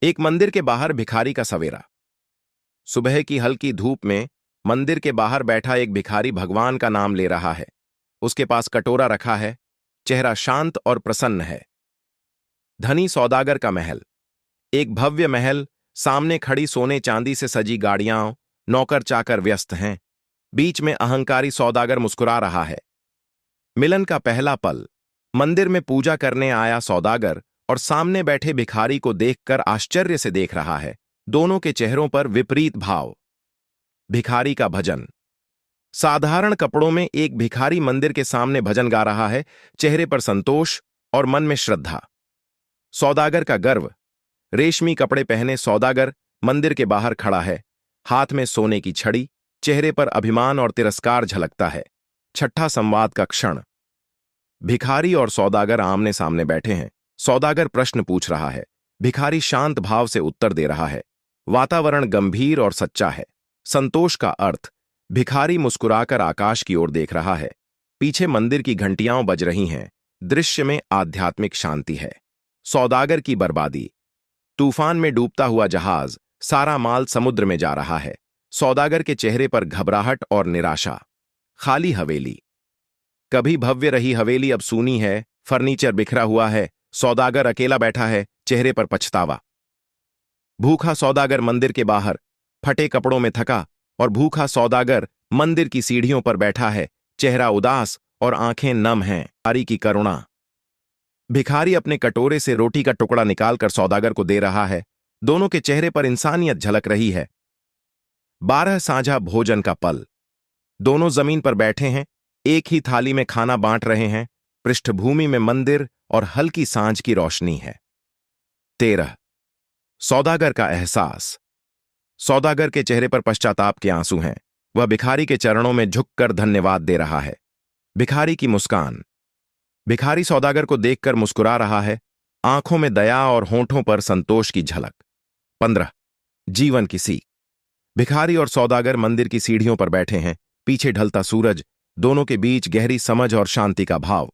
एक मंदिर के बाहर भिखारी का सवेरा। सुबह की हल्की धूप में मंदिर के बाहर बैठा एक भिखारी भगवान का नाम ले रहा है। उसके पास कटोरा रखा है, चेहरा शांत और प्रसन्न है। धनी सौदागर का महल। एक भव्य महल, सामने खड़ी सोने चांदी से सजी गाड़ियां, नौकर चाकर व्यस्त हैं। बीच में अहंकारी सौदागर मुस्कुरा रहा है। मिलन का पहला पल। मंदिर में पूजा करने आया सौदागर और सामने बैठे भिखारी को देखकर आश्चर्य से देख रहा है। दोनों के चेहरों पर विपरीत भाव। भिखारी का भजन। साधारण कपड़ों में एक भिखारी मंदिर के सामने भजन गा रहा है, चेहरे पर संतोष और मन में श्रद्धा। सौदागर का गर्व। रेशमी कपड़े पहने सौदागर मंदिर के बाहर खड़ा है, हाथ में सोने की छड़ी, चेहरे पर अभिमान और तिरस्कार झलकता है। छठा संवाद का क्षण। भिखारी और सौदागर आमने सामने बैठे हैं। सौदागर प्रश्न पूछ रहा है, भिखारी शांत भाव से उत्तर दे रहा है। वातावरण गंभीर और सच्चा है। संतोष का अर्थ। भिखारी मुस्कुराकर आकाश की ओर देख रहा है। पीछे मंदिर की घंटियां बज रही हैं। दृश्य में आध्यात्मिक शांति है। सौदागर की बर्बादी। तूफान में डूबता हुआ जहाज, सारा माल समुद्र में जा रहा है। सौदागर के चेहरे पर घबराहट और निराशा। खाली हवेली। कभी भव्य रही हवेली अब सूनी है, फर्नीचर बिखरा हुआ है। सौदागर अकेला बैठा है, चेहरे पर पछतावा। भूखा सौदागर मंदिर के बाहर, फटे कपड़ों में थका और भूखा सौदागर मंदिर की सीढ़ियों पर बैठा है, चेहरा उदास और आंखें नम हैं। भिखारी की करुणा। भिखारी अपने कटोरे से रोटी का टुकड़ा निकालकर सौदागर को दे रहा है। दोनों के चेहरे पर इंसानियत झलक रही है। 12 साझा भोजन का पल। दोनों जमीन पर बैठे हैं, एक ही थाली में खाना बांट रहे हैं। पृष्ठभूमि में मंदिर और हल्की सांझ की रोशनी है। 13 सौदागर का एहसास। सौदागर के चेहरे पर पश्चाताप के आंसू हैं। वह भिखारी के चरणों में झुककर धन्यवाद दे रहा है। भिखारी की मुस्कान। भिखारी सौदागर को देखकर मुस्कुरा रहा है, आंखों में दया और होंठों पर संतोष की झलक। 15 जीवन की सीख। भिखारी और सौदागर मंदिर की सीढ़ियों पर बैठे हैं, पीछे ढलता सूरज, दोनों के बीच गहरी समझ और शांति का भाव।